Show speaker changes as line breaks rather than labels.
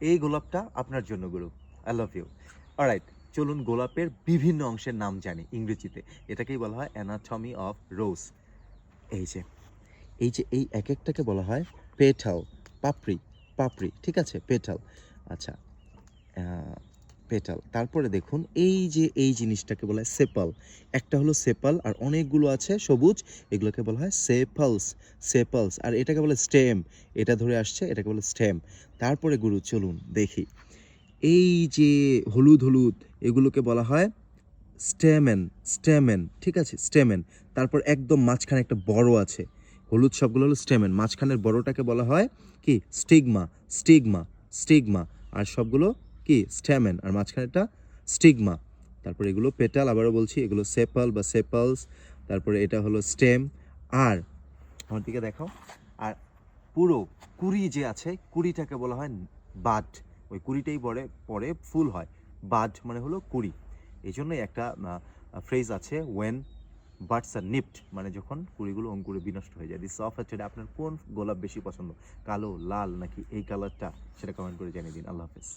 এই গোলাপটা আপনার জন্য গুরু। I love you. অলরাইট, চলুন গোলাপের বিভিন্ন অংশের নাম জানি ইংরেজিতে। এটাকেই বলা হয় অ্যানাটমি অফ রোজ। এই যে এই এক একটাকে বলা হয় পেটাল, পাপড়ি, পাপড়ি, ঠিক আছে? পেটাল। আচ্ছা, পেটাল। তারপরে দেখুন এই জিনিসটাকে বলা হয় সেপাল। একটা হলো সেপাল আর অনেকগুলো আছে সবুজ, এগুলোকে বলা হয় সেপালস, সেপালস। আর এটাকে বলে স্টেম, এটা ধরে আসছে, এটাকে বলে স্টেম। তারপরে গুরু চলুন দেখি, এই যে হলুদ হলুদ, এগুলোকে বলা হয় স্টেমেন, স্টেমেন, ঠিক আছে? স্টেমেন। তারপর একদম মাঝখানে একটা বড় আছে, হলুদ সবগুলো হলো স্টেমেন, মাঝখানের বড়টাকে বলা হয় কি? Stigma, stigma, stigma. আর সবগুলো কি? স্টেমেন, আর মাঝখানেরটা স্টিগমা। তারপরে এগুলো পেটাল, আবারও বলছি, এগুলো সেপাল বা সেপালস। তারপরে এটা হলো স্টেম। আর আমার দিকে দেখাও। আর পুরো কুড়ি যে আছে, কুড়িটাকে বলা হয় বাড। ওই কুড়িটাই পরে ফুল হয়। বাড মানে হলো কুড়ি। এই জন্যই একটা ফ্রেজ আছে, ওয়েন বার্ডস আর নিপড, মানে যখন কুড়িগুলো অঙ্কুরে বিনষ্ট হয়ে যায়। দিস অফ হচ্ছে, আপনার কোন গোলাপ বেশি পছন্দ, কালো, লাল নাকি এই কালারটা, সেটা কমেন্ট করে জানিয়ে দিন। আল্লাহ হাফেজ।